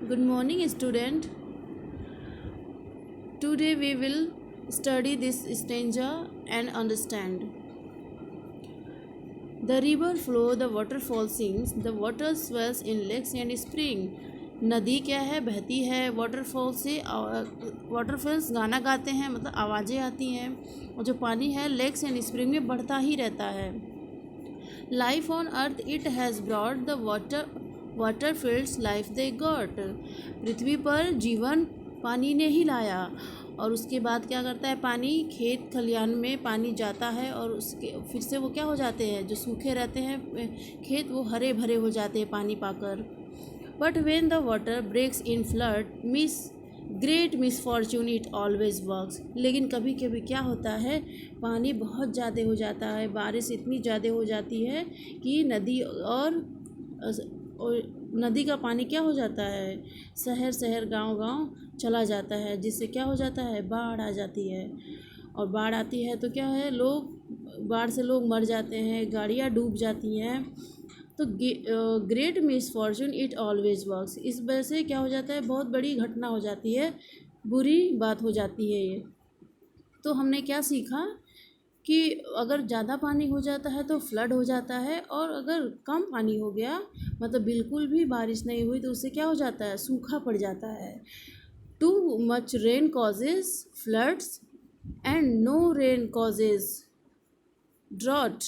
Good morning, student. Today we will study this stanza and understand. The river flow, the waterfall sings, the water swells in lakes and spring. नदी क्या है, बहती है, waterfall से waterfalls गाना गाते हैं, मतलब आवाज़ें आती हैं, और जो पानी है लेक्स एंड स्प्रिंग में बढ़ता ही रहता है. Life on earth it has broad the water fields life they got. पृथ्वी पर जीवन पानी ने ही लाया. और उसके बाद क्या करता है, पानी खेत खलिहान में पानी जाता है और उसके फिर से वो क्या हो जाते हैं, जो सूखे रहते हैं खेत वो हरे भरे हो जाते हैं पानी पाकर. But when the water breaks in flood मिस great misfortune it always works. लेकिन कभी कभी क्या होता है, पानी बहुत ज़्यादा हो जाता है, बारिश इतनी ज़्यादा हो जाती है कि और नदी का पानी क्या हो जाता है, शहर शहर गांव गांव चला जाता है, जिससे क्या हो जाता है, बाढ़ आ जाती है. और बाढ़ आती है तो क्या है, बाढ़ से लोग मर जाते हैं, गाड़ियाँ डूब जाती हैं. तो great misfortune it always works, इस वजह से क्या हो जाता है, बहुत बड़ी घटना हो जाती है, बुरी बात हो जाती है ये. तो हमने क्या सीखा कि अगर ज़्यादा पानी हो जाता है तो फ्लड हो जाता है, और अगर कम पानी हो गया, मतलब बिल्कुल भी बारिश नहीं हुई, तो उससे क्या हो जाता है, सूखा पड़ जाता है. Too much rain causes floods and no rain causes drought.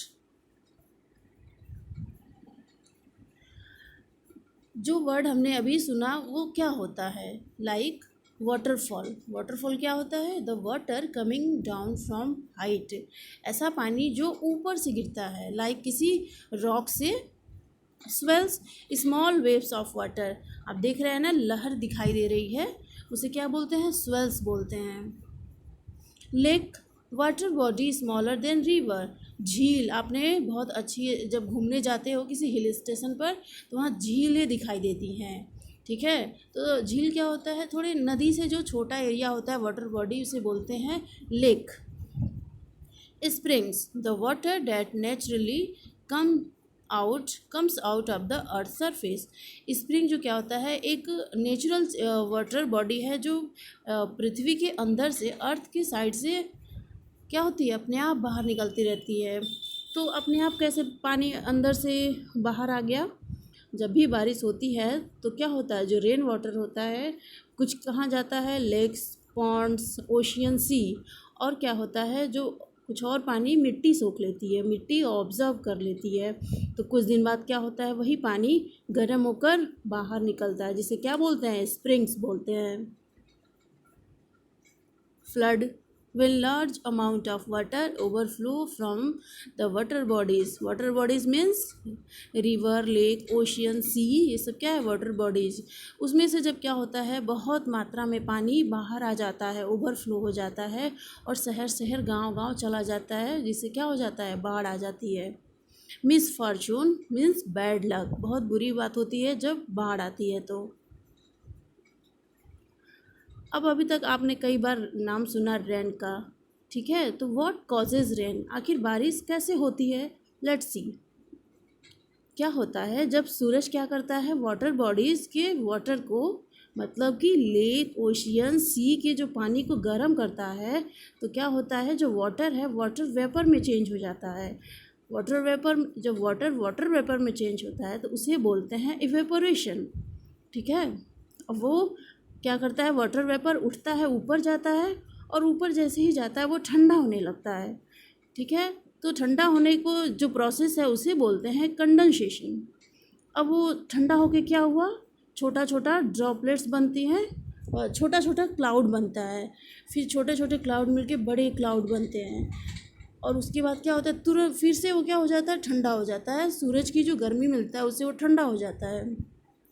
जो वर्ड हमने अभी सुना वो क्या होता है, लाइक वाटरफॉल. वाटरफॉल क्या होता है, the water coming down from height. ऐसा पानी जो ऊपर से गिरता है, लाइक किसी रॉक से. Swells small waves of water. आप देख रहे हैं ना, लहर दिखाई दे रही है, उसे क्या बोलते हैं, स्वेल्स बोलते हैं. Lake water body smaller than river. झील, आपने बहुत अच्छी, जब घूमने जाते हो किसी हिल स्टेशन पर तो वहाँ झीलें दिखाई देती हैं, ठीक है. तो झील क्या होता है, थोड़े नदी से जो छोटा एरिया होता है वाटर बॉडी, उसे बोलते हैं lake. Springs the water that naturally comes out of the earth surface. Spring जो क्या होता है, एक नेचुरल वाटर बॉडी है जो पृथ्वी के अंदर से, अर्थ की साइड से क्या होती है, अपने आप बाहर निकलती रहती है. तो अपने आप कैसे पानी अंदर से बाहर आ गया, जब भी बारिश होती है तो क्या होता है, जो रेन वाटर होता है कुछ कहाँ जाता है, लेक्स, पॉन्ड्स, ओशियन, सी. और क्या होता है, जो कुछ और पानी मिट्टी सोख लेती है, मिट्टी ऑब्जर्व कर लेती है. तो कुछ दिन बाद क्या होता है, वही पानी गर्म होकर बाहर निकलता है, जिसे क्या बोलते हैं, स्प्रिंग्स बोलते हैं. Flood when large amount of water overflow from the water bodies means river, lake, ocean, sea. ये सब क्या है, वाटर बॉडीज़. उसमें से जब क्या होता है, बहुत मात्रा में पानी बाहर आ जाता है, ओवरफ्लो हो जाता है, और शहर शहर गांव गांव चला जाता है, जिससे क्या हो जाता है, बाढ़ आ जाती है. Miss Fortune means bad luck. बहुत बुरी बात होती है जब बाढ़ आती है. तो अब अभी तक आपने कई बार नाम सुना रेन का, ठीक है. तो व्हाट कॉजेज रेन, आखिर बारिश कैसे होती है. लेट्स सी. क्या होता है, जब सूरज क्या करता है, वाटर बॉडीज़ के वाटर को, मतलब कि लेक, ओशियन, सी के जो पानी को गर्म करता है, तो क्या होता है, जो वाटर है वाटर वेपर में चेंज हो जाता है. वाटर वेपर, जब वाटर वेपर में चेंज होता है तो उसे बोलते हैं इवेपोरेशन, ठीक है. अब वो क्या करता है, वाटर वेपर उठता है, ऊपर जाता है, और ऊपर जैसे ही जाता है वो ठंडा होने लगता है, ठीक है. तो ठंडा होने को जो प्रोसेस है उसे बोलते हैं कंडेंसेशन. अब वो ठंडा होके क्या हुआ, छोटा छोटा ड्रॉपलेट्स बनती हैं, और छोटा छोटा क्लाउड बनता है, फिर छोटे छोटे क्लाउड मिलके बड़े क्लाउड बनते हैं. और उसके बाद क्या होता है, तुरंत फिर से वो क्या हो जाता है, ठंडा हो जाता है, सूरज की जो गर्मी मिलता है उससे वो ठंडा हो जाता है,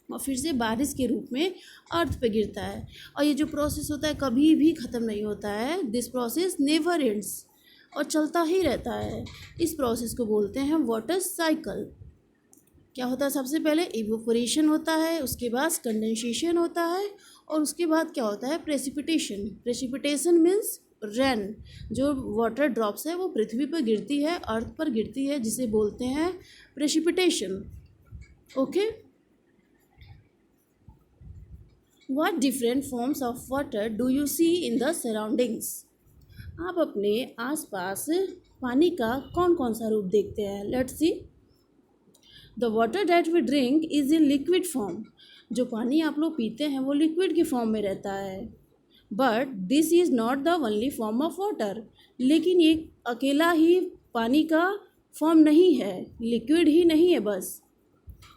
और फिर से बारिश के रूप में अर्थ पे गिरता है. और ये जो प्रोसेस होता है कभी भी ख़त्म नहीं होता है. दिस प्रोसेस नेवर एंड्स, और चलता ही रहता है. इस प्रोसेस को बोलते हैं वाटर साइकिल. क्या होता है, सबसे पहले इवेपोरेशन होता है, उसके बाद कंडेंसेशन होता है, और उसके बाद क्या होता है, प्रेसिपिटेशन. Precipitation means rain. जो वाटर ड्रॉप्स है वो पृथ्वी पर गिरती है, अर्थ पर गिरती है, जिसे बोलते हैं precipitation. Okay. What different forms of water do you see in the surroundings? आप अपने आसपास पानी का कौन कौन सा रूप देखते हैं? Let's see. The water that we drink is in liquid form. जो पानी आप लोग पीते हैं वो लिक्विड की फॉर्म में रहता है. But this is not the only form of water. लेकिन ये अकेला ही पानी का फॉर्म नहीं है, लिक्विड ही नहीं है बस.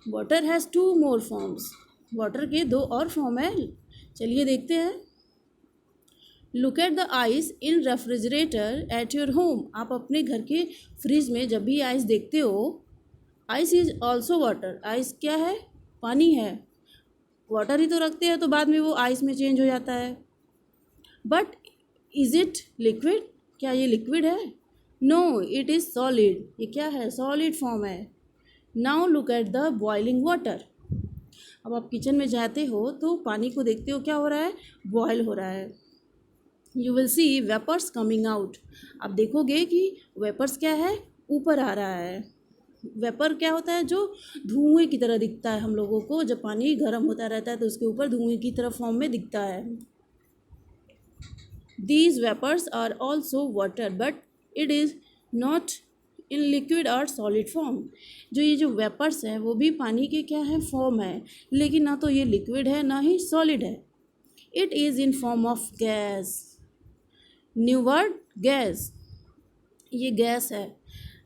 Water has two more forms. Water के दो और फॉर्म है. चलिए देखते हैं. Look at the ice in refrigerator at your home. आप अपने घर के फ्रिज में जब भी आइस देखते हो, ice is also water. Ice क्या है? पानी है. वाटर ही तो रखते हैं तो बाद में वो आइस में चेंज हो जाता है. But is it liquid? क्या ये लिक्विड है? No, it is solid. ये क्या है? सॉलिड फॉर्म है. Now look at the boiling water. अब आप किचन में जाते हो तो पानी को देखते हो, क्या हो रहा है? बॉयल हो रहा है. You will see vapours coming out. आप देखोगे कि वेपर्स क्या है? ऊपर आ रहा है. वेपर क्या होता है? जो धुएं की तरह दिखता है हम लोगों को. जब पानी गर्म होता रहता है तो उसके ऊपर धुएं की तरह फॉर्म में दिखता है. These vapours are also water but it is not in liquid और सॉलिड फॉर्म. जो वेपर्स हैं वो भी पानी के क्या है? फॉर्म है. लेकिन ना तो ये लिक्विड है ना ही सॉलिड है. It is in form of gas. New word, gas. ये गैस है.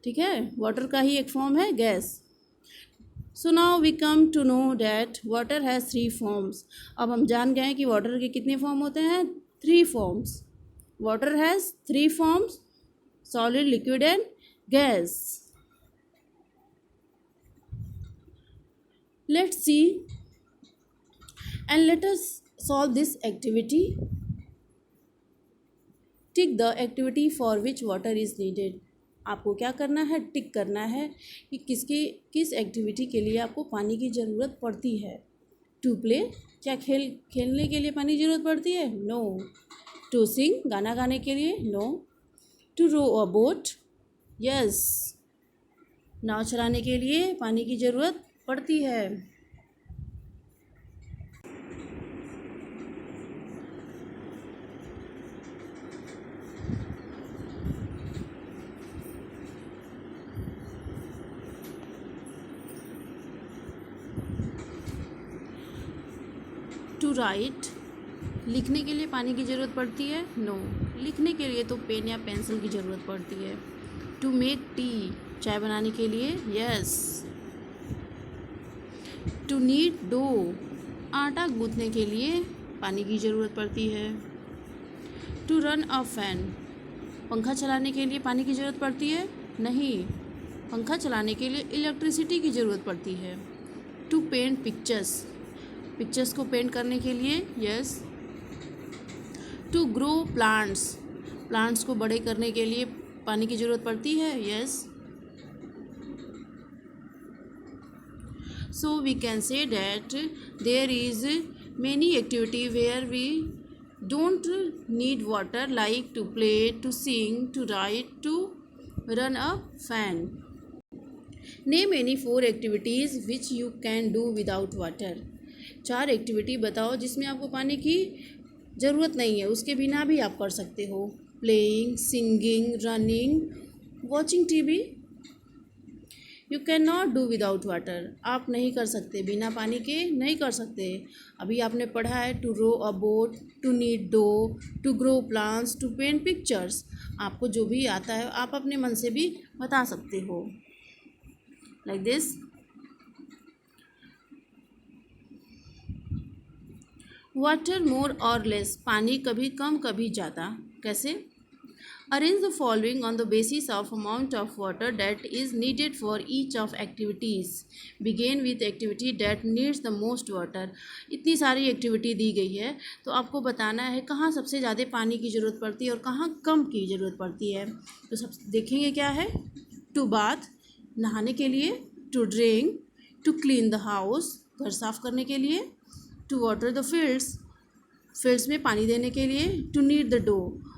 ठीक है, वाटर का ही एक फॉर्म है gas. So now we come to know that water has 3 forms. अब हम जान गए कि वाटर के कितने फॉर्म होते हैं? 3 forms. Water has 3 forms: solid, liquid and gas. Let's see and let us solve this activity. Tick the activity for which water is needed. आपको क्या करना है? टिक करना है कि किस एक्टिविटी के लिए आपको पानी की ज़रूरत पड़ती है. To play. क्या खेलने के लिए पानी की ज़रूरत पड़ती है? नो. To sing. गाना गाने के लिए? No. To row a boat. Yes. नाव चलाने के लिए पानी की ज़रूरत पड़ती है. To write. लिखने के लिए पानी की ज़रूरत पड़ती है? नो. लिखने के लिए तो पेन या पेंसिल की ज़रूरत पड़ती है. To make tea. चाय बनाने के लिए? यस. To knead dough. आटा गूंथने के लिए पानी की ज़रूरत पड़ती है. To run a fan. पंखा चलाने के लिए पानी की ज़रूरत पड़ती है? नहीं. पंखा चलाने के लिए इलेक्ट्रिसिटी की ज़रूरत पड़ती है. To paint pictures. पिक्चर्स को पेंट करने के लिए? Yes. To grow plants. Plants को बड़े करने के लिए पानी की ज़रूरत पड़ती है? Yes. So we can say that there is many activity where we don't need water, like to play, to sing, to write, to run a fan. Name any 4 activities which you can do without water. 4 activity बताओ जिसमें आपको पानी की ज़रूरत नहीं है, उसके बिना भी आप कर सकते हो. Playing, singing, running, watching TV. You can not do without water. आप नहीं कर सकते, बिना पानी के नहीं कर सकते. अभी आपने पढ़ा है to row a boat, to knead dough, to grow plants, to paint pictures. आपको जो भी आता है आप अपने मन से भी बता सकते हो. Like this. वाटर मोर और लेस. पानी कभी कम कभी ज़्यादा. कैसे? Arrange the following on the basis of amount of water that is needed for each of activities. Begin with activity that needs the most water. इतनी सारी एक्टिविटी दी गई है तो आपको बताना है कहाँ सबसे ज़्यादा पानी की ज़रूरत पड़ती है और कहाँ कम की ज़रूरत पड़ती है. तो सब देखेंगे क्या है. To bath. नहाने के लिए. To drink. To clean the house. घर साफ़ करने के लिए. To water the fields. Fields में पानी देने के लिए. To knead the dough.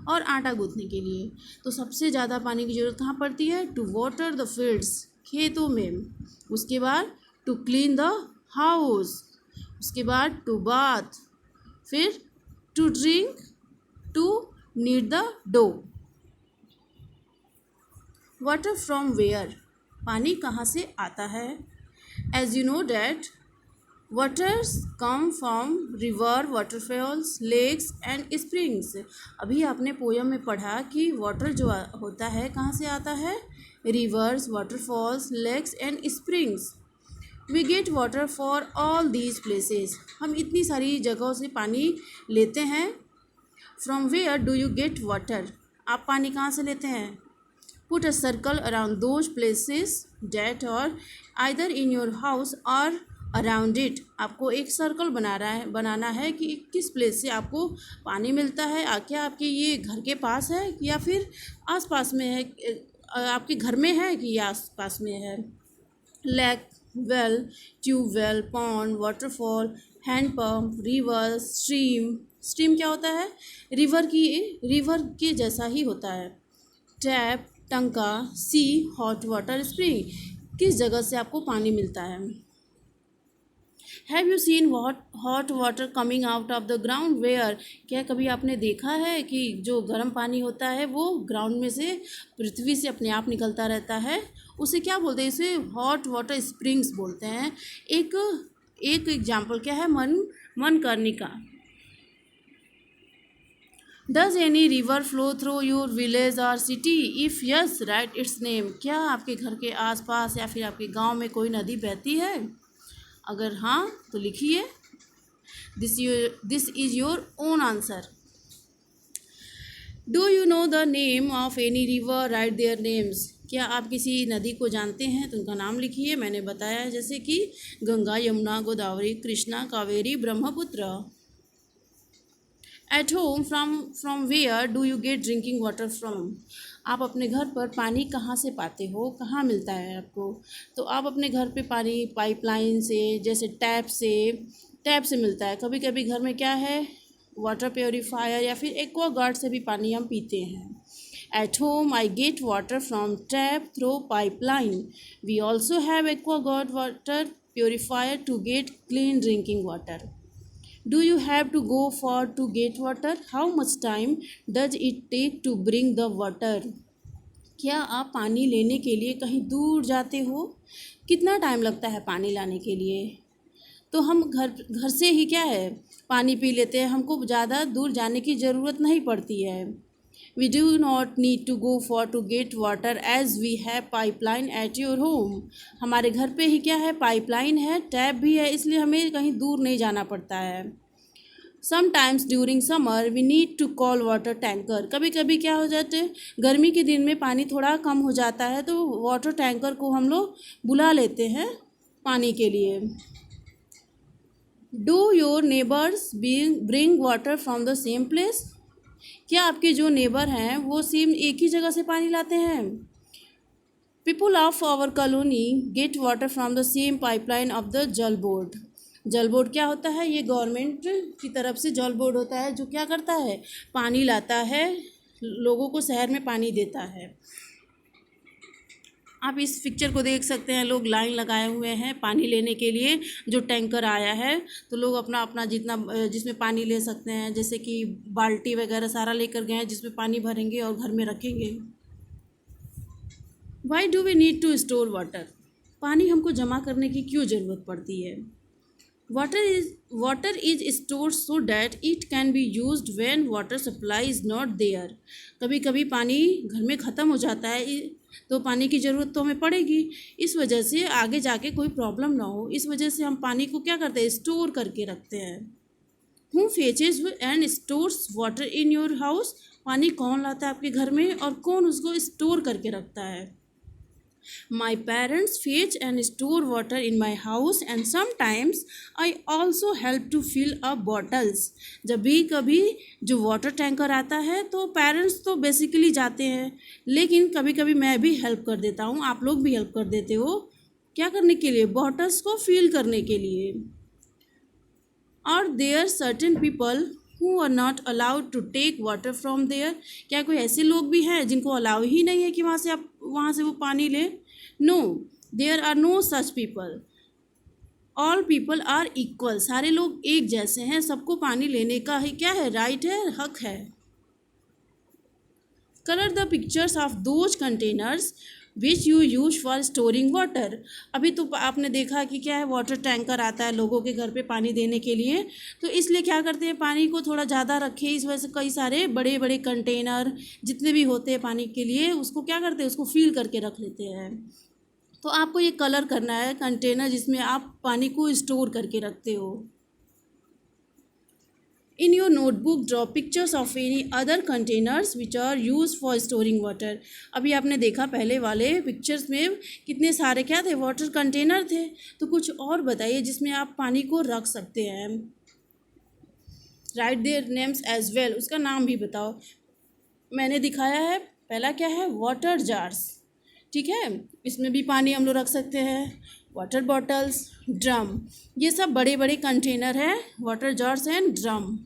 और आटा गूंथने के लिए. तो सबसे ज़्यादा पानी की ज़रूरत कहाँ पड़ती है? To water the fields. खेतों में. उसके बाद टू क्लीन द हाउस. उसके बाद टू बाथ. फिर to drink, to knead the dough. Water from where, पानी कहाँ से आता है? As you know that waters come from river, waterfalls, lakes and springs. अभी आपने पोयम में पढ़ा कि वाटर जो होता है कहाँ से आता है? Rivers, waterfalls, lakes and springs. We get water for all these places, हम इतनी सारी जगहों से पानी लेते हैं। From where do you get water, आप पानी कहाँ से लेते हैं? Put a circle around those places that are either in your house or around it. आपको एक सर्कल बनाना है कि किस प्लेस से आपको पानी मिलता है। क्या आपके ये घर के पास है या फिर आस पास में है, आपके घर में है कि आस पास में है। Lake, well, tubewell, pond, waterfall, hand pump, river, stream. Stream क्या होता है? रिवर के जैसा ही होता है। टैप, टंका, सी, हॉट वाटर स्प्रिंग, किस जगह से आपको पानी मिलता है। Have you seen hot water coming out of the ground where, क्या कभी आपने देखा है कि जो गर्म पानी होता है वो ग्राउंड में से, पृथ्वी से अपने आप निकलता रहता है? उसे क्या बोलते हैं? इसे हॉट वाटर स्प्रिंग्स बोलते हैं। एक एग्जाम्पल क्या है? Manikarnika. Does any river flow through your village और city? If yes write its name, क्या आपके घर के आसपास या फिर आपके गांव में कोई नदी बहती है? अगर हाँ तो लिखिए। This is your own answer. Do you know the name of any river? Right their names, क्या आप किसी नदी को जानते हैं तो उनका नाम लिखिए। मैंने बताया जैसे कि Ganga, Yamuna, Godavari, Krishna, Kaveri, Brahmaputra. At home, from where do you get drinking water from? आप अपने घर पर पानी कहाँ से पाते हो, कहाँ मिलता है आपको? तो आप अपने घर पे पानी पाइपलाइन से, जैसे टैप से मिलता है। कभी कभी घर में क्या है, वाटर प्योरीफायर या फिर एक्वागार्ड से भी पानी हम पीते हैं। At home I get water from tap through pipeline. We also have Aquaguard water purifier to get clean drinking water. Do you have to go far to get water? How much time does it take to bring the water? क्या आप पानी लेने के लिए कहीं दूर जाते हो? कितना टाइम लगता है पानी लाने के लिए? तो हम घर से ही क्या है पानी पी लेते हैं, हमको ज़्यादा दूर जाने की ज़रूरत नहीं पड़ती है। We do not need to go far to get water as we have pipeline at your home. हमारे घर पे ही क्या है, पाइपलाइन है, टैप भी है, इसलिए हमें कहीं दूर नहीं जाना पड़ता है। Sometimes during summer we need to call water tanker. कभी कभी क्या हो जाते हैं, गर्मी के दिन में पानी थोड़ा कम हो जाता है तो वाटर टैंकर को हम लोग बुला लेते हैं पानी के लिए। Do your neighbors bring water from the same place? क्या आपके जो नेबर हैं वो सेम एक ही जगह से पानी लाते हैं? People of our colony get water from the same pipeline of the जल बोर्ड। जल बोर्ड क्या होता है? ये गवर्नमेंट की तरफ से जल बोर्ड होता है जो क्या करता है, पानी लाता है, लोगों को शहर में पानी देता है। आप इस पिक्चर को देख सकते हैं, लोग लाइन लगाए हुए हैं पानी लेने के लिए। जो टैंकर आया है तो लोग अपना अपना जितना जिसमें पानी ले सकते हैं, जैसे कि बाल्टी वगैरह सारा लेकर गए हैं जिसमें पानी भरेंगे और घर में रखेंगे। Why do we need to store water? पानी हमको जमा करने की क्यों ज़रूरत पड़ती है? Water is stored so that it can be used when water supply is not there. कभी कभी पानी घर में ख़त्म हो जाता है तो पानी की ज़रूरत तो हमें पड़ेगी, इस वजह से आगे जाके कोई प्रॉब्लम ना हो, इस वजह से हम पानी को क्या करते हैं, स्टोर करके रखते हैं। Who fetches and stores water in your house? पानी कौन लाता है आपके घर में और कौन उसको स्टोर करके रखता है? My parents fetch and store water in my house and sometimes I also help to fill up bottles. जब भी कभी जो वाटर टैंकर आता है तो पेरेंट्स तो बेसिकली जाते हैं, लेकिन कभी कभी मैं भी हेल्प कर देता हूँ, आप लोग भी हेल्प कर देते हो। क्या करने के लिए? बॉटल्स को फिल करने के लिए। Are there certain people who are not allowed to take water from there? क्या कोई ऐसे लोग भी हैं जिनको अलाउ ही नहीं है कि वहाँ से वो पानी ले? No, there are no such people. All people are equal, सारे लोग एक जैसे हैं, सबको पानी लेने का ही क्या है, राइट है, हक है। Colour the pictures of those containers which you use for storing water. अभी तो आपने देखा कि क्या है, वाटर टैंकर आता है लोगों के घर पे पानी देने के लिए, तो इसलिए क्या करते हैं, पानी को थोड़ा ज़्यादा रखें, इस वजह से कई सारे बड़े बड़े कंटेनर जितने भी होते हैं पानी के लिए, उसको क्या करते हैं, उसको फिल करके रख लेते हैं। तो आपको ये कलर करना है कंटेनर जिसमें आप पानी को स्टोर करके रखते हो। In your notebook draw pictures of any other containers which are use for storing water. अभी आपने देखा पहले वाले पिक्चर्स में कितने सारे क्या थे, वाटर कंटेनर थे, तो कुछ और बताइए जिसमें आप पानी को रख सकते हैं। Write their names as well, उसका नाम भी बताओ। मैंने दिखाया है, पहला क्या है, वाटर जार्स, ठीक है, इसमें भी पानी हम लोग रख सकते हैं। वाटर बॉटल्स, ड्रम, ये सब बड़े बड़े कंटेनर हैं, water jars and drum.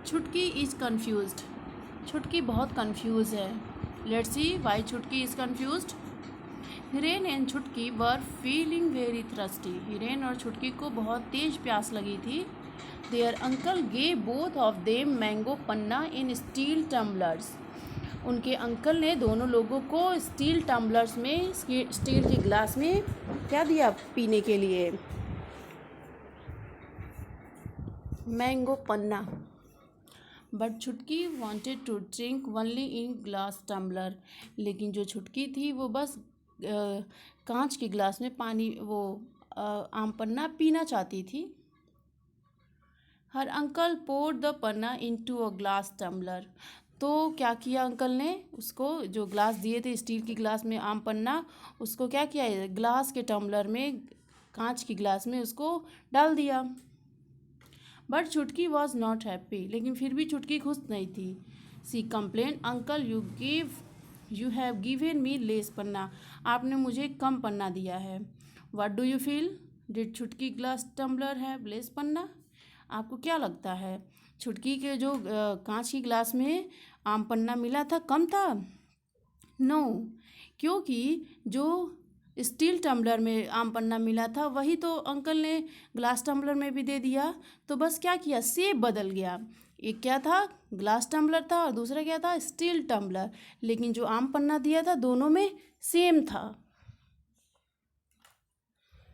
Chutki is confused, Chutki बहुत कन्फ्यूज है। Let's see why Chutki is confused. Hiren and Chutki were feeling very thirsty, Hiren और छुटकी को बहुत तेज प्यास लगी थी। Their uncle gave both of them mango panna in steel tumblers, उनके अंकल ने दोनों लोगों को स्टील टम्बलर्स में, स्टील के गिलास में क्या दिया पीने के लिए, mango panna. But Chutki wanted to drink only in glass tumbler, लेकिन जो छुटकी थी वो बस कांच के गिलास में पानी, वो आम पन्ना पीना चाहती थी। Her uncle poured the panna into a glass tumbler, तो क्या किया अंकल ने, उसको जो ग्लास दिए थे स्टील की ग्लास में आम पन्ना, उसको क्या किया, ग्लास के टम्बलर में, कांच की ग्लास में उसको डाल दिया। बट छुटकी वॉज नॉट हैप्पी, लेकिन फिर भी छुटकी खुश नहीं थी। She complain uncle you have given me less panna, आपने मुझे कम पन्ना दिया है। What do you feel, did Chhutki glass tumbler have less panna, आपको क्या लगता है, छुटकी के जो कांच की ग्लास में आम पन्ना मिला था कम था। नो, क्योंकि जो स्टील टम्बलर में आम पन्ना मिला था वही तो अंकल ने ग्लास टम्बलर में भी दे दिया, तो बस क्या किया, शेप बदल गया, एक क्या था, ग्लास टम्बलर था और दूसरा क्या था, स्टील टम्बलर, लेकिन जो आम पन्ना दिया था दोनों में सेम था।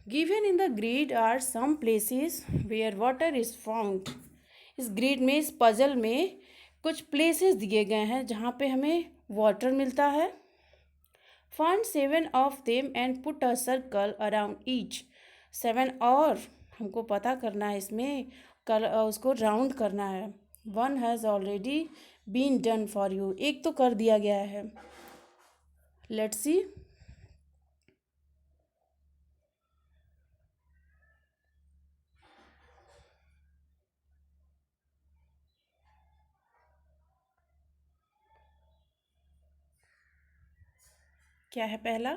Given in the grid are some places where water is found, इस ग्रिड में, इस पजल में कुछ प्लेसेस दिए गए हैं जहाँ पे हमें वाटर मिलता है। Find 7 of them and put a circle around each, 7 और हमको पता करना है इसमें, उसको राउंड करना है। 1 has already been done for you, एक तो कर दिया गया है। Let's see। क्या है पहला,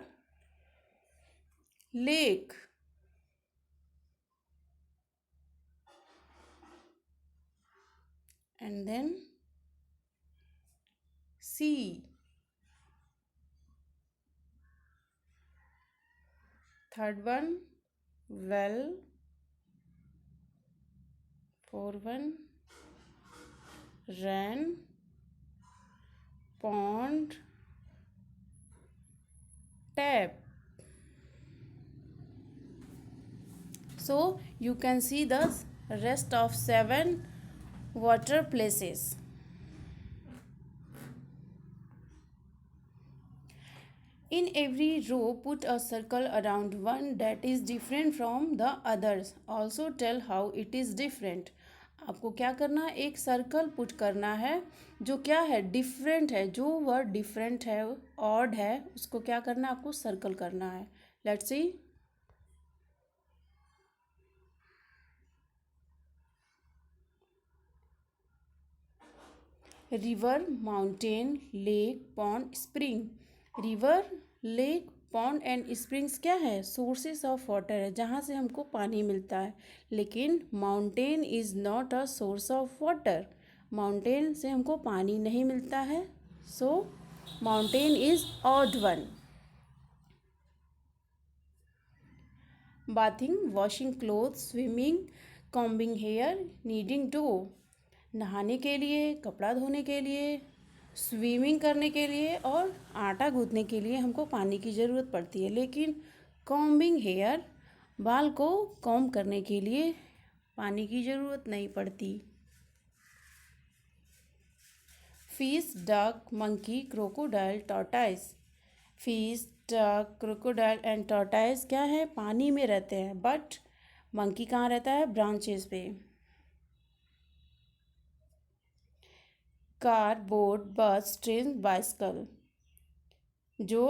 lake, and then sea, third one well, fourth one rain, pond, tap. So you can see the rest of 7 water places. In every row put a circle around one that is different from the others, also tell how it is different। आपको क्या करना है, एक circle put करना है जो क्या है, डिफरेंट है, जो वर्ड डिफरेंट है, ऑड है, उसको क्या करना है, आपको सर्कल करना है। Let's C. River, mountain, lake, pond, spring. River, lake, pond and springs क्या है, सोर्सेस ऑफ वाटर है, जहाँ से हमको पानी मिलता है। लेकिन mountain is not a source of water, mountain से हमको पानी नहीं मिलता है। So mountain is odd one. Bathing, washing cloth, swimming, combing hair, kneading dough. नहाने के लिए, कपड़ा धोने के लिए, स्विमिंग करने के लिए और आटा गूंथने के लिए हमको पानी की ज़रूरत पड़ती है. लेकिन कॉम्बिंग हेयर, बाल को कॉम्ब करने के लिए पानी की ज़रूरत नहीं पड़ती. Fish, duck, monkey, crocodile, tortoise. Fish, duck, crocodile and tortoise क्या है? पानी में रहते हैं. बट मंकी कहाँ रहता है? ब्रांचेस पे. कार, बोट, बस, ट्रेन, बाइसिकल. जो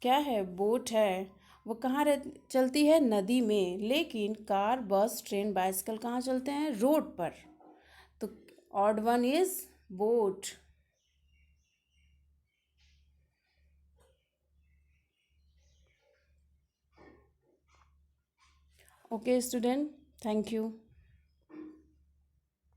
क्या है? बोट है, वो कहाँ चलती है? नदी में. लेकिन कार, बस, ट्रेन, बाइसिकल कहाँ चलते हैं? रोड पर. तो odd one is boat. Okay student, thank you.